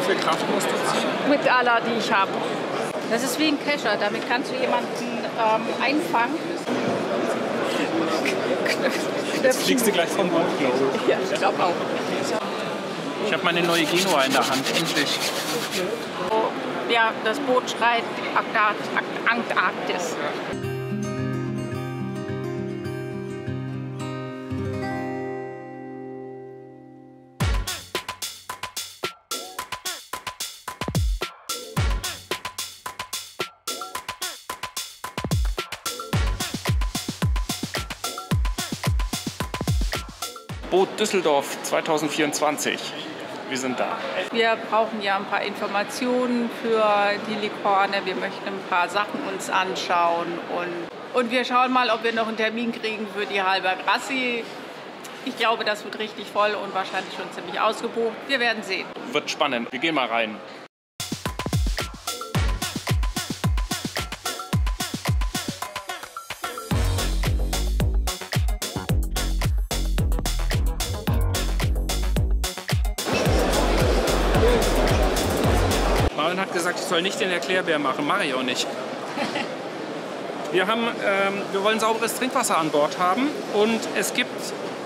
viel Kraft musst du ziehen? Mit aller, die ich habe. Das ist wie ein Kescher, damit kannst du jemanden einfangen. Jetzt fliegst du gleich vom Boot, glaube ich. Ja, ich glaube auch. Ich habe meine neue Genua in der Hand, endlich. Ja, das Boot schreit Antarktis. Boot Düsseldorf 2024. Wir sind da. Wir brauchen ja ein paar Informationen für die Licorne. Wir möchten ein paar Sachen uns anschauen und wir schauen mal, ob wir noch einen Termin kriegen für die Halber Grassi. Ich glaube, das wird richtig voll und wahrscheinlich schon ziemlich ausgebucht. Wir werden sehen. Wird spannend. Wir gehen mal rein. Marion hat gesagt, ich soll nicht den Erklärbär machen. Mache ich auch nicht. Wir wollen sauberes Trinkwasser an Bord haben und es gibt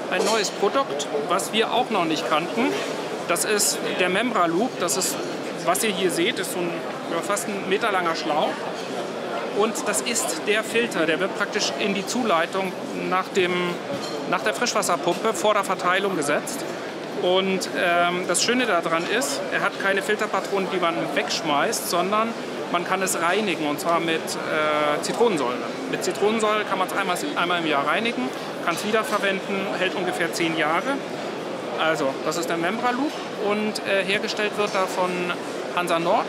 ein neues Produkt, was wir auch noch nicht kannten. Das ist der Membra Loop. Das ist, was ihr hier seht, ist so ein fast ein Meter langer Schlauch. Und das ist der Filter, der wird praktisch in die Zuleitung nach der Frischwasserpumpe vor der Verteilung gesetzt. Und das Schöne daran ist, er hat keine Filterpatronen, die man wegschmeißt, sondern man kann es reinigen, und zwar mit Zitronensäure. Mit Zitronensäure kann man es einmal im Jahr reinigen, kann es wiederverwenden, hält ungefähr 10 Jahre. Also, das ist der Membra Loop und hergestellt wird da von Hansa Nord.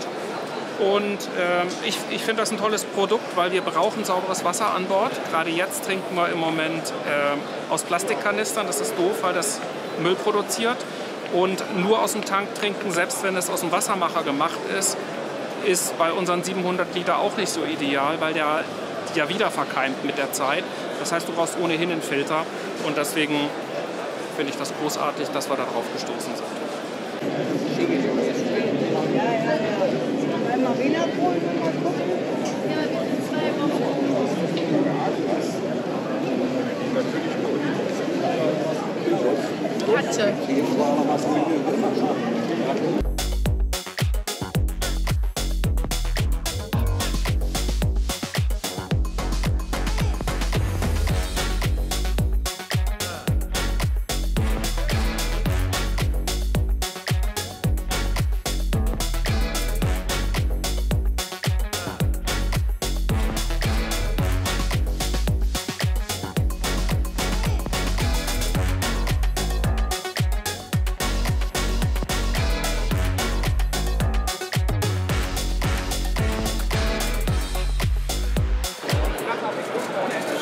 Und ich finde das ein tolles Produkt, weil wir brauchen sauberes Wasser an Bord. Gerade jetzt trinken wir im Moment aus Plastikkanistern. Das ist doof, weil das Müll produziert. Und nur aus dem Tank trinken, selbst wenn es aus dem Wassermacher gemacht ist bei unseren 700 Liter auch nicht so ideal, weil der ja wieder verkeimt mit der Zeit. Das heißt, du brauchst ohnehin einen Filter. Und deswegen finde ich das großartig, dass wir da drauf gestoßen sind. Marina Polen mal gucken. Ja, in 2 Wochen. Katze.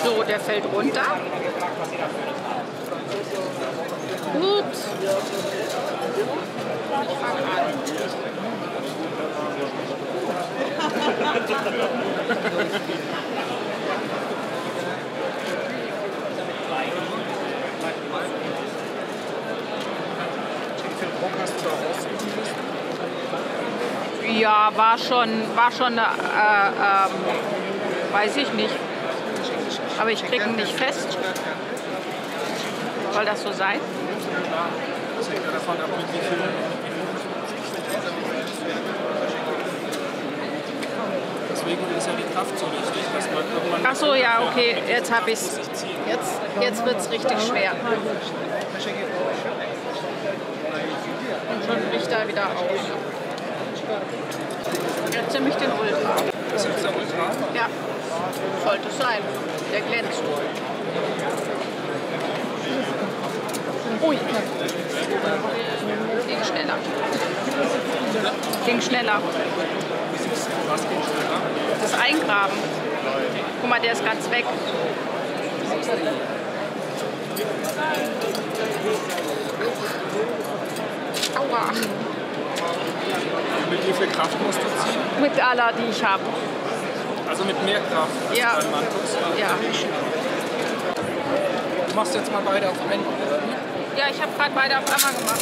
So, der fällt runter. Ups. Ich fange an. Ja, war schon weiß ich nicht. Aber ich kriege ihn nicht fest. Soll das so sein? Das hängt ja davon ab, mit wie viel. Deswegen ist ja die Kraft so wichtig, dass man irgendwann. Ach so, ja, okay, jetzt habe ich es. Jetzt wird es richtig schwer. Und schon bricht er wieder auf. Jetzt nehme ich den Ultra. Das ist der Ultra? Ja, sollte es sein. Der glänzt. Ui. Ging schneller. Ging schneller. Was geht schneller? Das Eingraben. Guck mal, der ist ganz weg. Aua. Mit wie viel Kraft musst du ziehen? Mit aller, die ich habe. Also mit mehr Kraft als Ja. beim Mantus? Ja. Du machst jetzt mal beide auf einmal, oder? Ja, ich habe gerade beide auf einmal gemacht.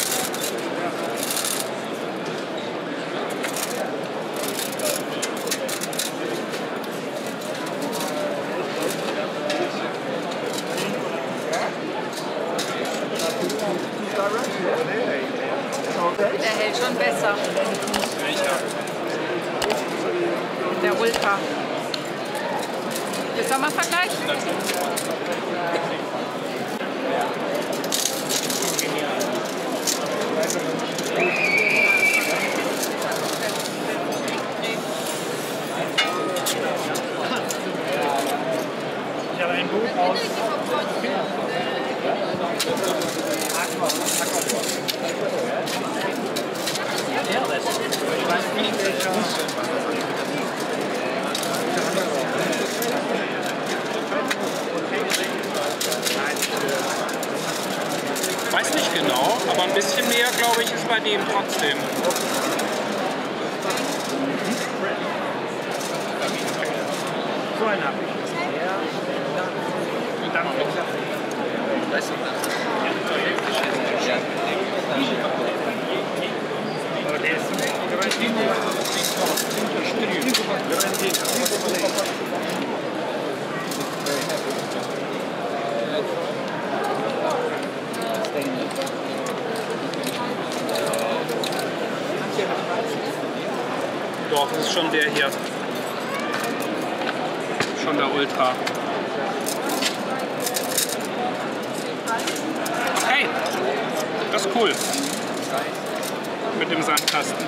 besser. Welcher? Der Ultra. Willst du mal vergleichen? Ich habe ein Buch aus. Ich weiß nicht, welcher. Weiß nicht genau, aber ein bisschen mehr, glaube ich, ist bei dem trotzdem. So einen habe ich. Und dann aber der ist Doch, das ist schon der hier. Schon der Ultra. Hey, das ist cool. Mit dem Sandkasten.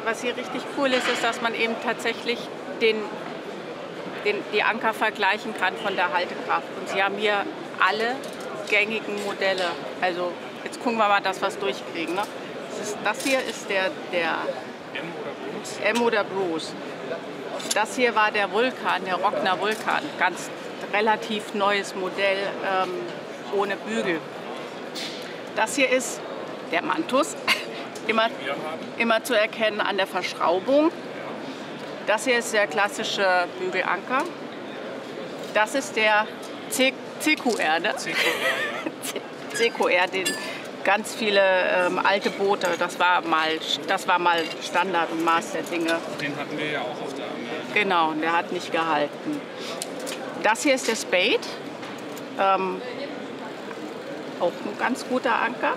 Was hier richtig cool ist, ist, dass man eben tatsächlich die Anker vergleichen kann von der Haltekraft. Und sie haben hier alle gängigen Modelle. Also jetzt gucken wir mal, dass wir es durchkriegen. Ne? Das hier ist der M oder Bruce. Das hier war der Vulkan, der Rockner Vulkan. Ganz relativ neues Modell ohne Bügel. Das hier ist der Mantus. Immer zu erkennen an der Verschraubung. Das hier ist der klassische Bügelanker. Das ist der CQR, ne? CQR, den ganz viele alte Boote, das war mal Standard und Maß der Dinge. Den hatten wir ja auch auf der Angel. Genau, und der hat nicht gehalten. Das hier ist der Spade. Auch ein ganz guter Anker.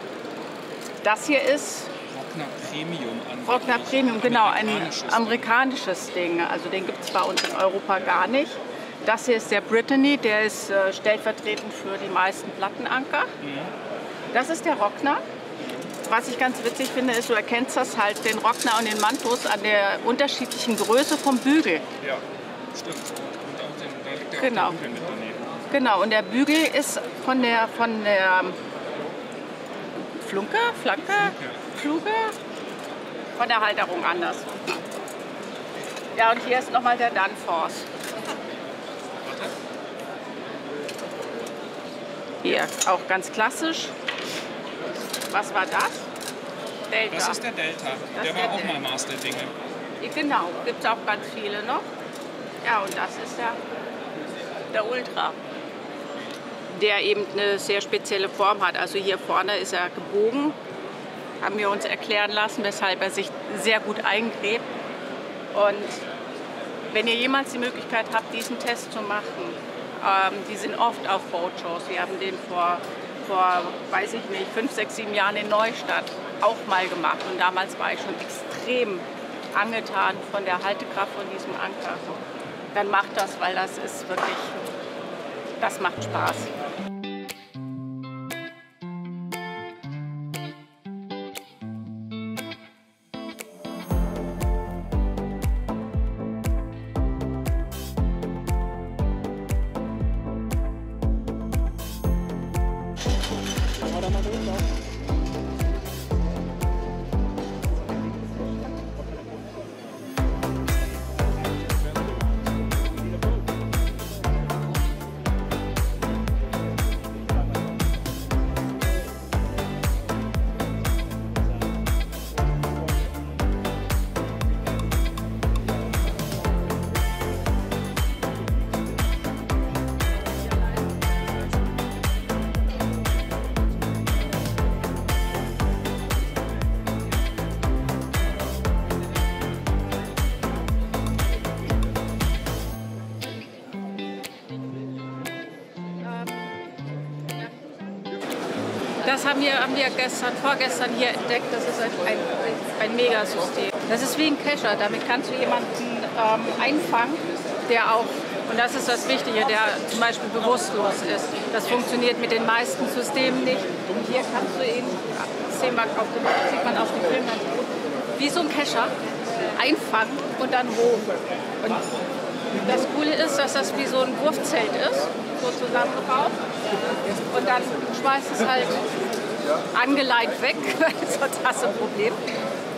Das hier ist Rockner Premium. Rockner Premium, genau, ein amerikanisches Ding. Also den gibt es bei uns in Europa gar nicht. Das hier ist der Brittany, der ist stellvertretend für die meisten Plattenanker. Das ist der Rockner. Was ich ganz witzig finde, ist, du erkennst das halt, den Rockner und den Mantus, an der unterschiedlichen Größe vom Bügel. Ja, stimmt. Und da liegt der Genau. auch der Bügel mit daneben. Genau, und der Bügel ist von der Fluge, von der Halterung anders. Ja, und hier ist nochmal der Danfoss. Hier, auch ganz klassisch. Was war das? Delta. Das ist der Delta. Der war auch mal Maß der Dinge. Genau, gibt es auch ganz viele noch. Ja, und das ist der Ultra, der eben eine sehr spezielle Form hat. Also hier vorne ist er gebogen, haben wir uns erklären lassen, weshalb er sich sehr gut eingräbt. Und wenn ihr jemals die Möglichkeit habt, diesen Test zu machen, die sind oft auf Boatshows. Wir haben den vor, weiß ich nicht, 5, 6, 7 Jahren in Neustadt auch mal gemacht. Und damals war ich schon extrem angetan von der Haltekraft von diesem Anker. Dann macht das, weil das ist wirklich, das macht Spaß. Das haben wir vorgestern hier entdeckt. Das ist ein Megasystem. Das ist wie ein Kescher. Damit kannst du jemanden einfangen, der auch, und das ist das Wichtige, der zum Beispiel bewusstlos ist. Das funktioniert mit den meisten Systemen nicht. Und hier kannst du ihn, das sieht man auf dem Film ganz gut, wie so ein Kescher einfangen und dann hoch. Und das Coole ist, dass das wie so ein Wurfzelt ist, so zusammengebaut. Und dann schmeißt es halt angeleint weg, sonst hast du ein Problem.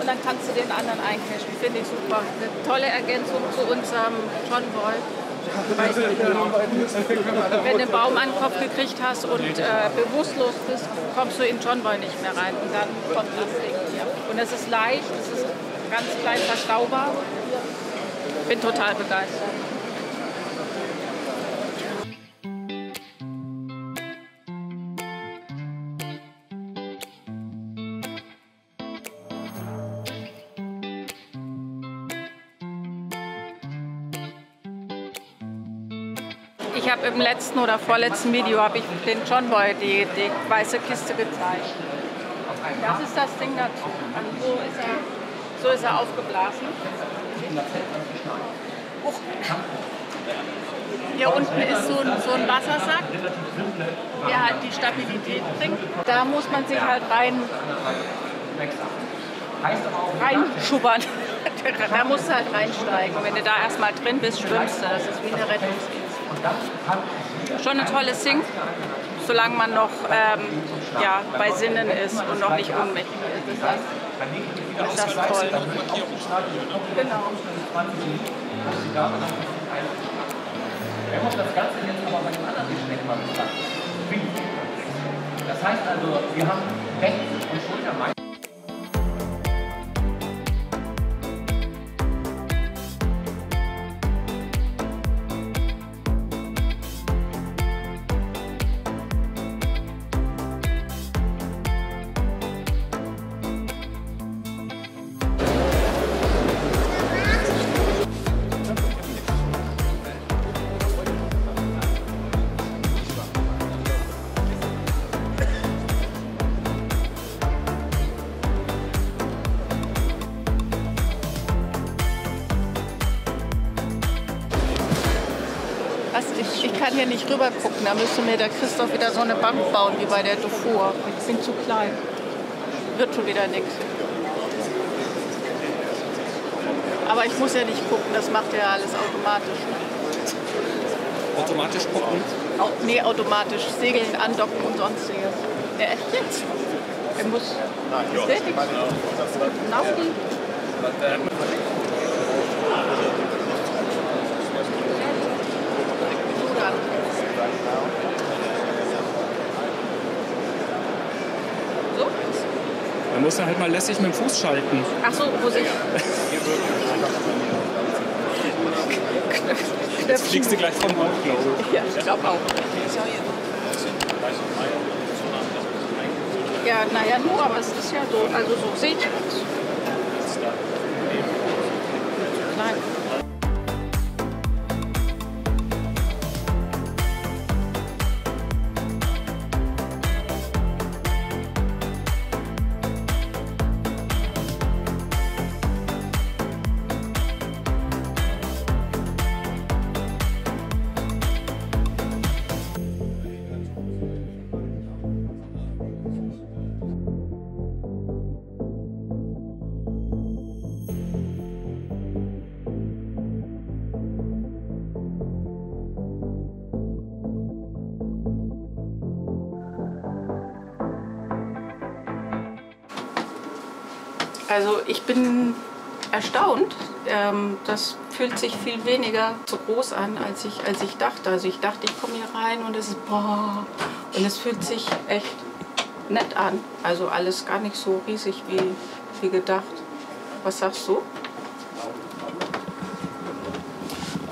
Und dann kannst du den anderen eincashen. Finde ich super. Eine tolle Ergänzung zu unserem John Boy. Wenn du einen Baum an den Kopf gekriegt hast und bewusstlos bist, kommst du in John Boy nicht mehr rein. Und dann kommt das Ding hier. Und es ist leicht, es ist ganz klein verstaubar. Bin total begeistert. Ich habe im letzten oder vorletzten Video habe ich den John Boy die weiße Kiste gezeigt. Das ist das Ding dazu. Also so ist er aufgeblasen. Hier unten ist so ein Wassersack, der halt die Stabilität bringt. Da muss man sich halt reinschubbern. Da musst du halt reinsteigen. Und wenn du da erstmal drin bist, schwimmst du. Das ist wie eine Rettungsinsel. Schon ein tolles Ding, solange man noch bei Sinnen ist und noch nicht ohnmächtig ist. Das ist das toll. Genau. Das heißt also, wir haben rechts und Schulter. Ich kann hier nicht rüber gucken, da müsste mir der Christoph wieder so eine Bank bauen wie bei der Dufour. Ich bin zu klein. Wird schon wieder nichts. Aber ich muss ja nicht gucken, das macht ja alles automatisch. Automatisch gucken? Nee, automatisch. Segeln, andocken und sonstiges. Ja, echt jetzt? Er muss. Naufen. So? Da muss er halt mal lässig mit dem Fuß schalten. Ach so, muss ich. Jetzt fliegst du gleich vom Bauch, glaube ich. Ja, ich glaube auch. Ja, naja, nur, aber es ist ja so, also so seht ihr das. Nein. Also ich bin erstaunt. Das fühlt sich viel weniger zu groß an, als ich dachte. Also ich dachte, ich komme hier rein und es ist boah. Und es fühlt sich echt nett an. Also alles gar nicht so riesig wie gedacht. Was sagst du?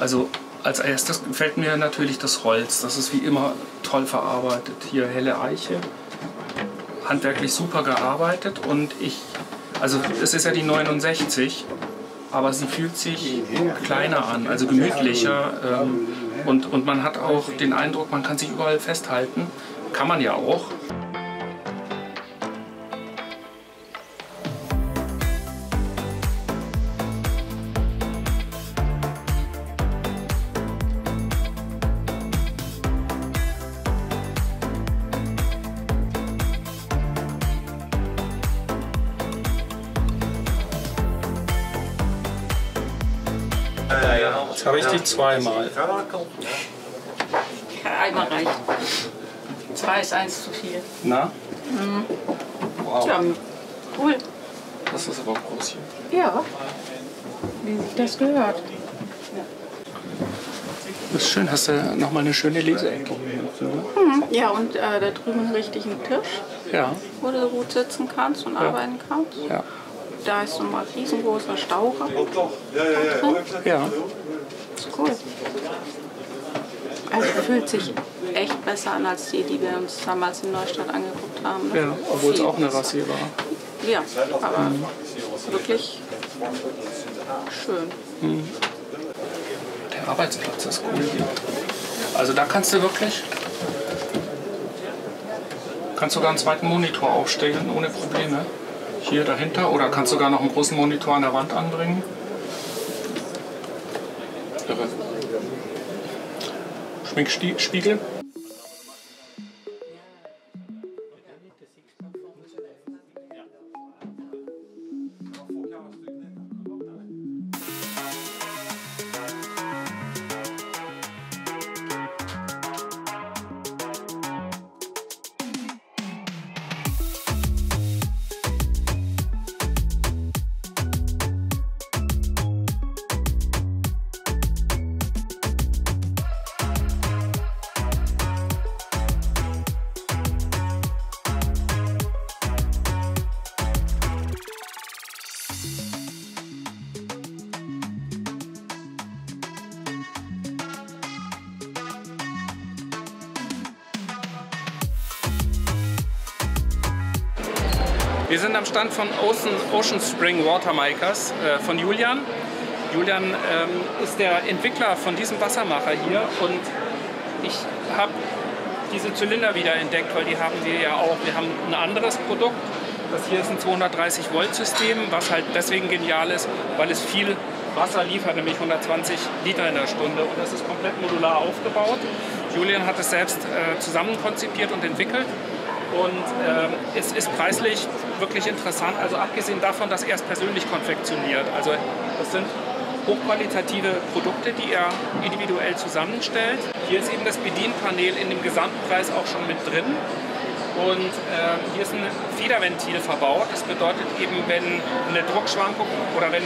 Also als erstes gefällt mir natürlich das Holz. Das ist wie immer toll verarbeitet. Hier helle Eiche, handwerklich super gearbeitet und also es ist ja die 69, aber sie fühlt sich kleiner an, also gemütlicher und man hat auch den Eindruck, man kann sich überall festhalten. Kann man ja auch. Jetzt habe ich die zweimal. Einmal reicht. 2 ist 1 zu viel. Na? Wow. Ja, cool. Das ist aber groß hier. Ja, wie sich das gehört. Das ist schön, hast du nochmal eine schöne Leseecke hier. Ja, und da drüben einen richtigen Tisch, Ja, wo du gut sitzen kannst und arbeiten kannst. ja. Da ist so mal riesengroßer Staucher. Ja, Das ist cool. Also fühlt sich echt besser an als die wir uns damals in Neustadt angeguckt haben. Ne? ja, obwohl es auch eine Rassi war. Ja, aber wirklich schön. Der Arbeitsplatz ist cool hier. Also da kannst du wirklich, kannst sogar einen zweiten Monitor aufstellen, ohne Probleme. Hier dahinter, oder kannst sogar noch einen großen Monitor an der Wand anbringen. Irre. Schminkspiegel. Wir sind am Stand von Ocean Spring Watermakers von Julian. Julian ist der Entwickler von diesem Wassermacher hier und ich habe diese Zylinder wieder entdeckt, weil die haben wir ja auch. Wir haben ein anderes Produkt. Das hier ist ein 230 Volt System, was halt deswegen genial ist, weil es viel Wasser liefert, nämlich 120 Liter in der Stunde. Und das ist komplett modular aufgebaut. Julian hat es selbst zusammen konzipiert und entwickelt. Und es ist preislich wirklich interessant, also abgesehen davon, dass er es persönlich konfektioniert. Also das sind hochqualitative Produkte, die er individuell zusammenstellt. Hier ist eben das Bedienpanel in dem Gesamtpreis auch schon mit drin. Und hier ist ein Federventil verbaut. Das bedeutet eben, wenn eine Druckschwankung oder wenn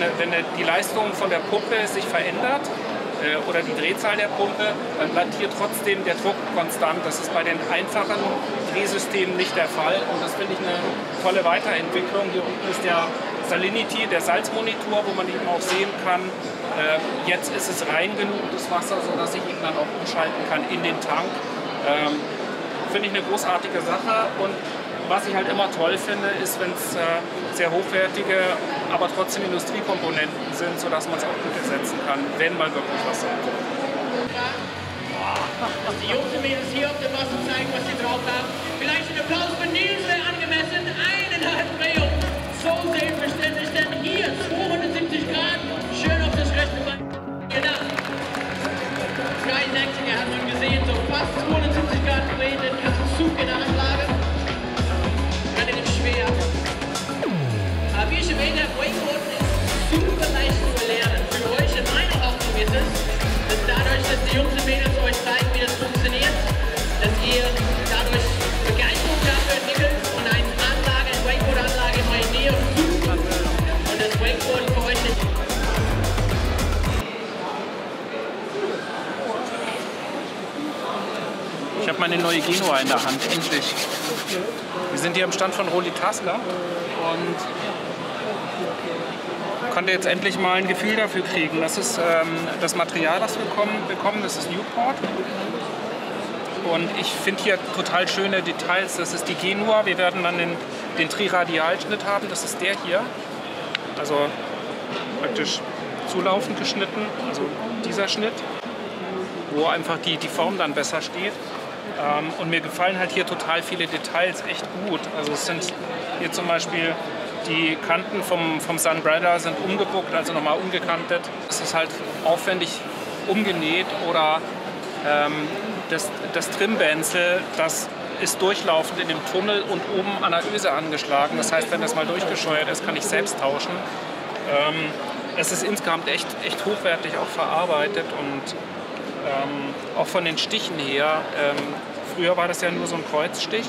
die Leistung von der Pumpe sich verändert, oder die Drehzahl der Pumpe, dann bleibt hier trotzdem der Druck konstant. Das ist bei den einfachen Drehsystemen nicht der Fall und das finde ich eine tolle Weiterentwicklung. Hier unten ist der Salinity, der Salzmonitor, wo man eben auch sehen kann, jetzt ist es rein genug, das Wasser, sodass ich ihn dann auch umschalten kann in den Tank. Finde ich eine großartige Sache und was ich halt immer toll finde, ist, wenn es sehr hochwertige, aber trotzdem Industriekomponenten sind, sodass man es auch gut ersetzen kann, wenn mal wirklich was sein kommt. Die Jungs und Mädels hier auf dem Wasser zeigen, was sie drauf haben. Vielleicht ein Applaus für Nils wäre angemessen. 1,5 Millionen. So selbstverständlich, denn hier 270 Grad. Schön auf das rechte Bein gedacht. 360er hat man gesehen, so fast 270 Grad drehen, den ganzen Zug in der Anlage. Relativ schwer. Aber wie ich erwähnt habe, Wakeboarden ist super leicht zu erlernen. Für euch in meiner Hoffnung ist es, dass dadurch, dass die Jungs und Mädels euch zeigen, wie das funktioniert, dass ihr dadurch Begeisterung dafür entwickelt und eine Anlage, eine Wakeboard-Anlage in eurer Nähe sucht und das Wakeboarden für euch nicht. Ich habe meine neue Genua in der Hand, endlich. Wir sind hier am Stand von Roly Tasker und konnte jetzt endlich mal ein Gefühl dafür kriegen. Das ist das Material, das wir bekommen, das ist Newport. Und ich finde hier total schöne Details. Das ist die Genua. Wir werden dann den Triradialschnitt haben. Das ist der hier. Also praktisch zulaufend geschnitten. Also dieser Schnitt, wo einfach die Form dann besser steht. Und mir gefallen halt hier total viele Details echt gut. Also es sind hier zum Beispiel die Kanten vom Sunbrella sind umgebuckt, also nochmal umgekantet. Es ist halt aufwendig umgenäht oder das Trimbänzel, das ist durchlaufend in dem Tunnel und oben an der Öse angeschlagen. Das heißt, wenn das mal durchgescheuert ist, kann ich selbst tauschen. es ist insgesamt echt hochwertig auch verarbeitet und auch von den Stichen her. Früher war das ja nur so ein Kreuzstich.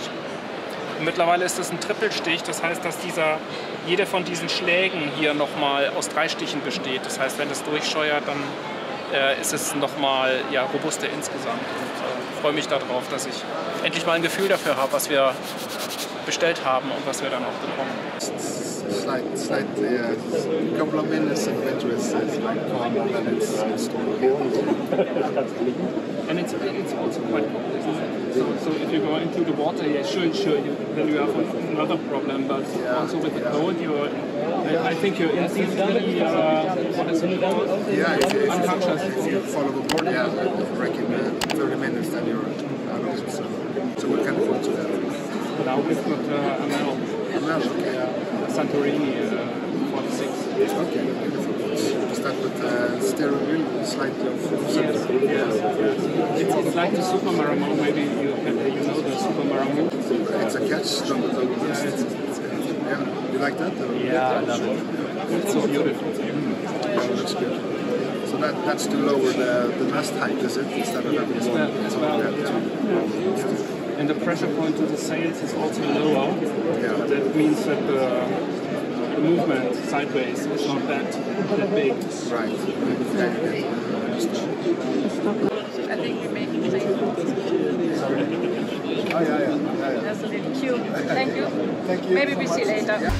Und mittlerweile ist es ein Trippelstich. Das heißt, dass jede von diesen Schlägen hier nochmal aus 3 Stichen besteht. Das heißt, wenn es durchscheuert, dann ist es nochmal robuster insgesamt. Und freue mich darauf, dass ich endlich mal ein Gefühl dafür habe, was wir bestellt haben und was wir dann auch bekommen. Slightly a couple of minutes adventurous, it's like calm, and it's stored. And it's also quite cold, isn't it? So if you go into the water, then you have another problem. But also with the cold, I think you're instantly what is it called? Unconscious. If you follow the board, like in 30 minutes, then you're unconscious. So we can afford to that. Now we've got Amel. Santorini 46. Okay, beautiful. Is that with the steering wheel slightly off? Yes. It's like the Super Maramo. Maybe you know the Super Maramo. It's a catch. Yeah. You like that? Yeah, I love it. It's so beautiful. Yeah, looks good. So that's to lower the mast height, is it? Instead of having as well. And the pressure point to the sails is also lower. Yeah. That means that the movement sideways is not that big. Right. I think we make it safe. Oh, yeah. That's a little cute. Thank you. Thank you. Maybe we see later.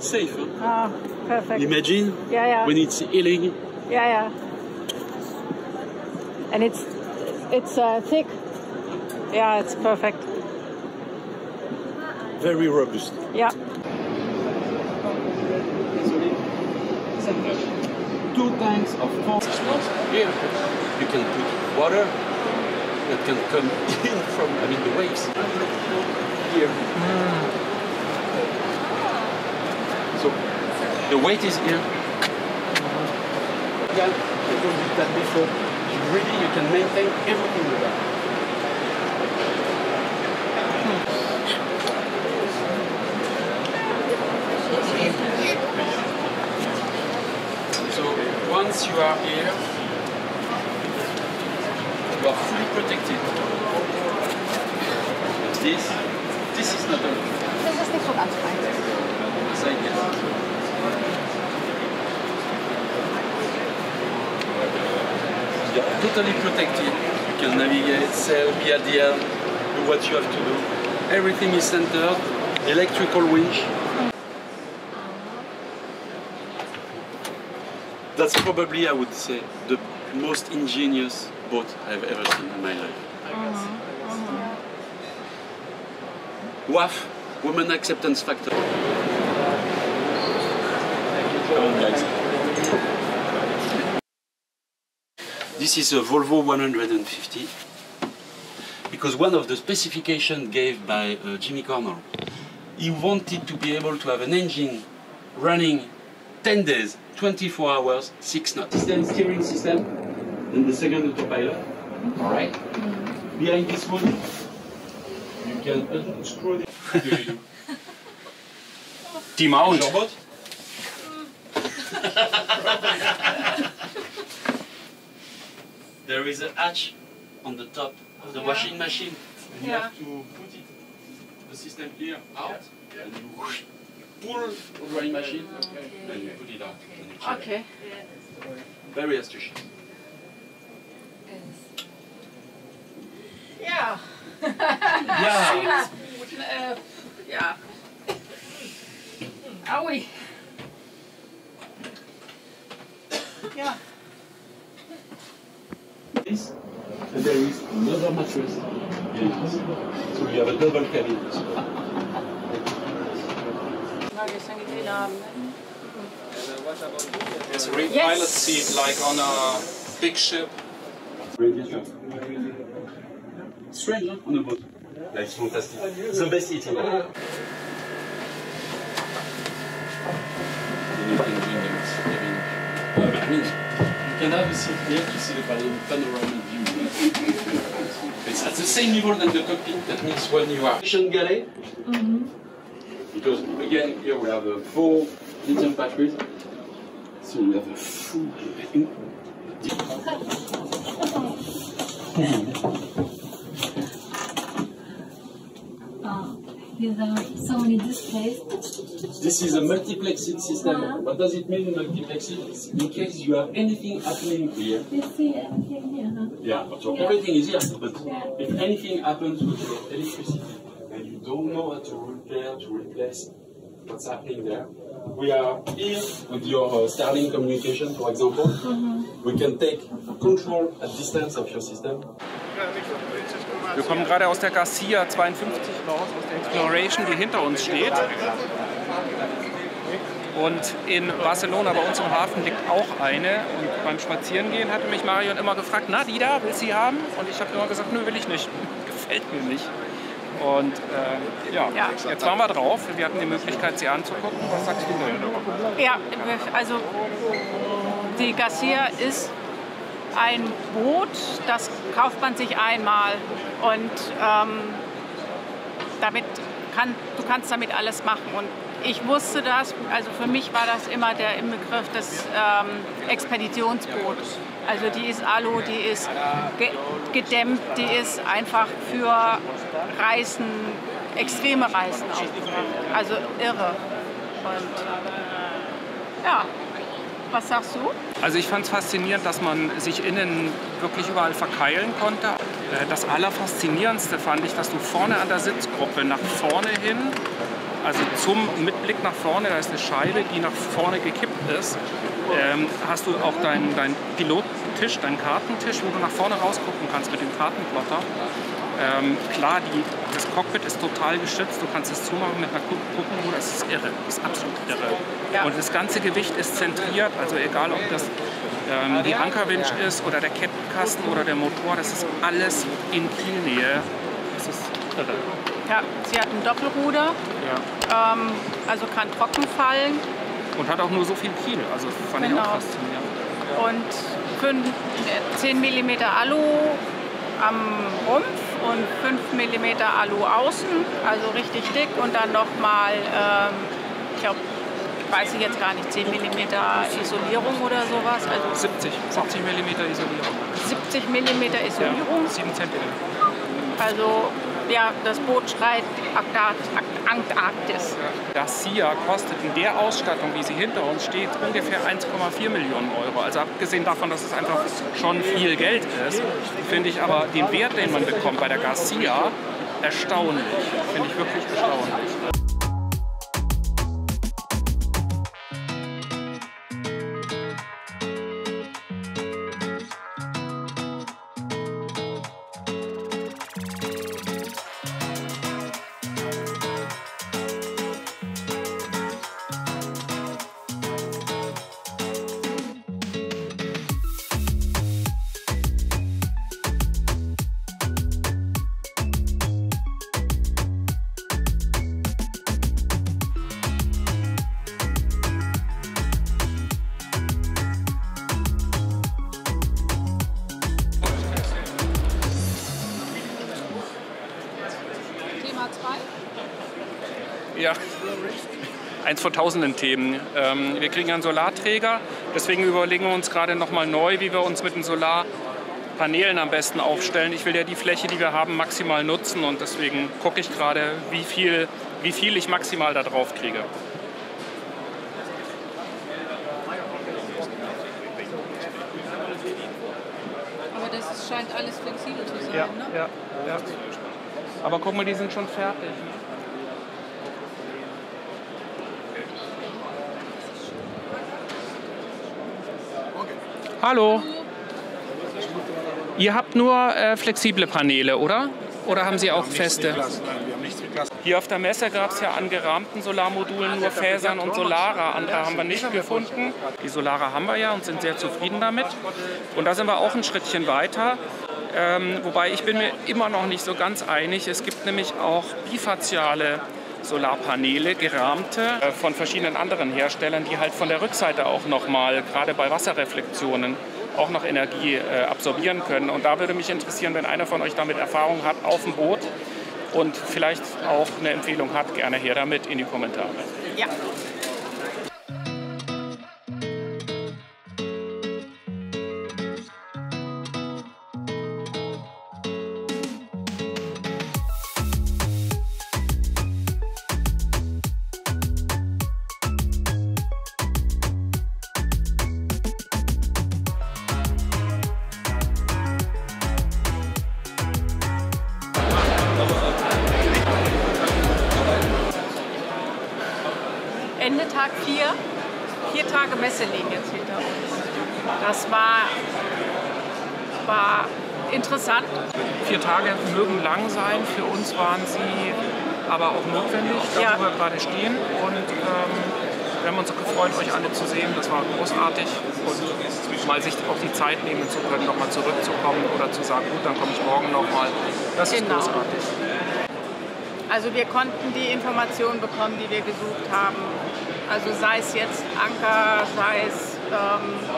Safe, huh? Ah, perfect. Imagine when it's healing. Yeah. And it's thick. Yeah, it's perfect. Very robust. Yeah. 2 tanks of 4 here. You can put water that can come in from the waves. Here. So the weight is here. Again, I told you that before. You can maintain everything with that. So once you are here, you are fully protected. This is not a Das ist nicht so ganz fein. You are totally protected. You can navigate, sail, be at the end, do what you have to do. Everything is centered, electrical winch. That's probably, I would say, the most ingenious boat I've ever seen in my life. WAF, Women Acceptance Factor. This is a Volvo 150 because one of the specifications gave by Jimmy Cornell, he wanted to be able to have an engine running 10 days, 24 hours, 6 knots. System, steering system, and the second autopilot. All right. Behind this one, you can unscrew the Die-Mount. your boat. There is a hatch on the top of the washing machine, and you have to put it, the system here out, and you pull the drying machine, and you put it out. And you check. Okay. Very astucious. Ja. Yeah. Ja. Aui. Ja. This, and there is another mattress. So you have a double cabin. Na, gestern gesehen haben. What about you? It's a real pilot seat, like on a big ship. Strange, huh? On a boat. Like, it's fantastic. The best eating. Then you can bring them. I mean, you can have a seat here to see the panoramic view. It's at the same level than the cockpit. That means when you are mission galley, because again here we have 4 lithium batteries, so we have a full. There are so many displays. This is a multiplexing system. What does it mean, multiplexing? In case you have anything happening here. You see everything here, huh? Yeah, so everything is here. But if anything happens with the electricity and you don't know how to repair, to replace what's happening there, we are here with your Starlink communication, for example. We can take control at distance of your system. Wir kommen gerade aus der Garcia 52 raus, aus der Exploration, die hinter uns steht. Und in Barcelona, bei uns im Hafen, liegt auch eine. Und beim Spazierengehen hatte mich Marion immer gefragt, na, die da, willst du sie haben? Und ich habe immer gesagt, nö, will ich nicht. Gefällt mir nicht. Und ja, jetzt waren wir drauf. Wir hatten die Möglichkeit, sie anzugucken. Was sagst du denn? Ja, also die Garcia ist ein Boot, das kauft man sich einmal und du kannst damit alles machen. Und ich wusste das, also für mich war das immer der Inbegriff des Expeditionsboots. Also die ist Alu, die ist gedämmt, die ist einfach für Reisen, extreme Reisen auch. Also irre. Und ja. Was sagst du? Also ich fand es faszinierend, dass man sich innen wirklich überall verkeilen konnte. Das Allerfaszinierendste fand ich, dass du vorne an der Sitzgruppe nach vorne hin, also mit Blick nach vorne, da ist eine Scheibe, die nach vorne gekippt ist, hast du auch deinen Pilotentisch, deinen Kartentisch, wo du nach vorne rausgucken kannst mit dem Kartenplotter. Klar, das Cockpit ist total geschützt, du kannst es zumachen mit einer Kupplung, das ist irre, das ist absolut irre. Ja. Und das ganze Gewicht ist zentriert, also egal ob das die Ankerwinch ist oder der Kettenkasten oder der Motor, das ist alles in Kielnähe. Das ist irre. Ja, sie hat ein Doppelruder, also kann trocken fallen. Und hat auch nur so viel Kiel, also fand ich auch faszinierend. Und 10 mm Alu am Rumpf und 5 mm Alu außen, also richtig dick und dann nochmal, ich glaube, weiß ich jetzt gar nicht, 10 mm Isolierung oder sowas. Also 70 mm Isolierung. 70 mm Isolierung? Ja, 7 cm. Also ja, das Boot schreit Antarktis. Garcia kostet in der Ausstattung, wie sie hinter uns steht, ungefähr 1,4 Millionen Euro. Also abgesehen davon, dass es einfach schon viel Geld ist, finde ich aber den Wert, den man bekommt bei der Garcia, erstaunlich. Finde ich wirklich erstaunlich. Ja, eins von tausenden Themen. Wir kriegen einen Solarträger, deswegen überlegen wir uns gerade noch mal neu, wie wir uns mit den Solarpanelen am besten aufstellen. Ich will ja die Fläche, die wir haben, maximal nutzen und deswegen gucke ich gerade, wie viel ich maximal da drauf kriege. Aber das scheint alles flexibel zu sein, ne? Ja. Aber guck mal, die sind schon fertig. Hallo. Ihr habt nur flexible Paneele, oder? Oder haben Sie auch feste? Nein, wir haben nichts mit Glas. Hier auf der Messe gab es ja an gerahmten Solarmodulen nur Fasern und Solara. Andere haben wir nicht gefunden. Die Solara haben wir ja und sind sehr zufrieden damit. Und da sind wir auch ein Schrittchen weiter. Wobei ich bin mir immer noch nicht so ganz einig. Es gibt nämlich auch bifaziale Solarpaneele, gerahmte, von verschiedenen anderen Herstellern, die halt von der Rückseite auch nochmal, gerade bei Wasserreflexionen, auch noch Energie absorbieren können. Und da würde mich interessieren, wenn einer von euch damit Erfahrung hat, auf dem Boot und vielleicht auch eine Empfehlung hat, gerne her damit in die Kommentare. Ja. Ende Tag 4. 4 Tage Messe liegen jetzt hinter uns. Das war interessant. 4 Tage mögen lang sein, für uns waren sie aber auch notwendig, da wo wir gerade stehen. Und wir haben uns gefreut, euch alle zu sehen. Das war großartig. Und mal sich auch die Zeit nehmen zu können, nochmal zurückzukommen oder zu sagen, gut, dann komme ich morgen nochmal. Das ist großartig. Also wir konnten die Informationen bekommen, die wir gesucht haben. Also sei es jetzt Anker, sei es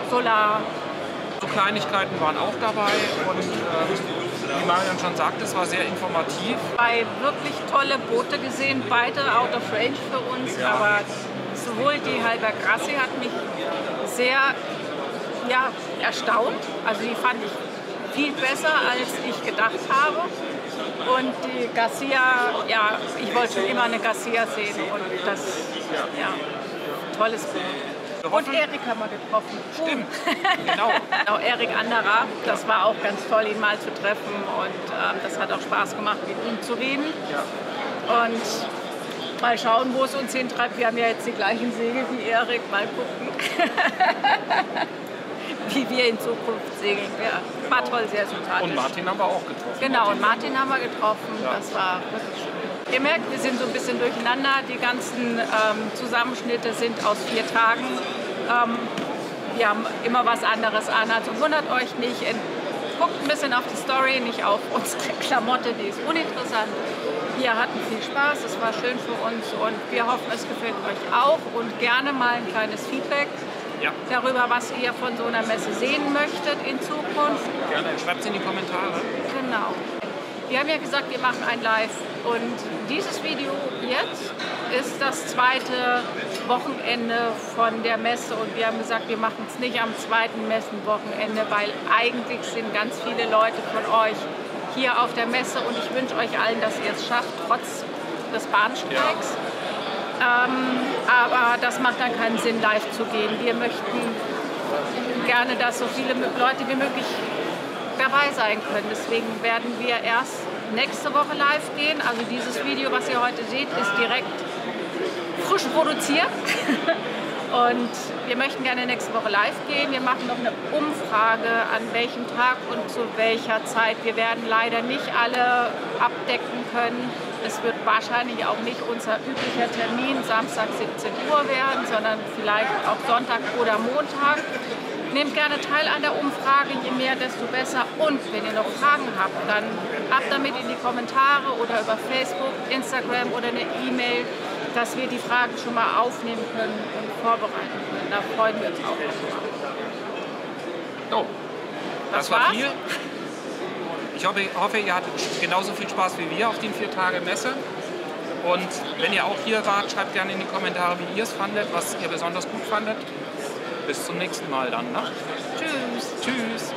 Solar. So Kleinigkeiten waren auch dabei und wie Marion schon sagte, es war sehr informativ. Bei wirklich tolle Boote gesehen, beide out of range für uns, aber sowohl die Halber Grassi hat mich sehr erstaunt. Also die fand ich viel besser, als ich gedacht habe. Und die Garcia, ich wollte schon immer eine Garcia sehen und das, tolles Boot. Und Erik haben wir getroffen. Stimmt, genau. Auch Erik Anderer, das war auch ganz toll, ihn mal zu treffen und das hat auch Spaß gemacht, mit ihm zu reden. Und mal schauen, wo es uns hintreibt. Wir haben ja jetzt die gleichen Segel wie Erik, mal gucken. Wie wir in Zukunft segeln. Ja, war toll, sehr sympathisch. Und Martin haben wir auch getroffen. Genau, und Martin haben wir getroffen. Ja. Das war wirklich schön. Ihr merkt, wir sind so ein bisschen durcheinander. Die ganzen Zusammenschnitte sind aus 4 Tagen. Wir haben immer was anderes an. Also wundert euch nicht. Guckt ein bisschen auf die Story, nicht auf unsere Klamotte, die ist uninteressant. Wir hatten viel Spaß, es war schön für uns und wir hoffen, es gefällt euch auch. Und gerne mal ein kleines Feedback. Darüber, was ihr von so einer Messe sehen möchtet in Zukunft. Gerne, schreibt es in die Kommentare. Genau. Wir haben ja gesagt, wir machen ein Live und dieses Video jetzt ist das 2. Wochenende von der Messe und wir haben gesagt, wir machen es nicht am 2. Messenwochenende, weil eigentlich sind ganz viele Leute von euch hier auf der Messe und ich wünsche euch allen, dass ihr es schafft, trotz des Bahnstreiks. Aber das macht dann keinen Sinn, live zu gehen. Wir möchten gerne, dass so viele Leute wie möglich dabei sein können. Deswegen werden wir erst nächste Woche live gehen. Also dieses Video, was ihr heute seht, ist direkt frisch produziert. Und wir möchten gerne nächste Woche live gehen. Wir machen noch eine Umfrage, an welchem Tag und zu welcher Zeit. Wir werden leider nicht alle abdecken können. Es wird wahrscheinlich auch nicht unser üblicher Termin Samstag 17 Uhr werden, sondern vielleicht auch Sonntag oder Montag. Nehmt gerne teil an der Umfrage, je mehr, desto besser. Und wenn ihr noch Fragen habt, dann ab damit in die Kommentare oder über Facebook, Instagram oder eine E-Mail, dass wir die Fragen schon mal aufnehmen können und vorbereiten können. Da freuen wir uns auch drauf. So, das war viel. Ich hoffe, ihr hattet genauso viel Spaß wie wir auf den 4 Tage Messe. Und wenn ihr auch hier wart, schreibt gerne in die Kommentare, wie ihr es fandet, was ihr besonders gut fandet. Bis zum nächsten Mal dann. Ne? Tschüss. Tschüss.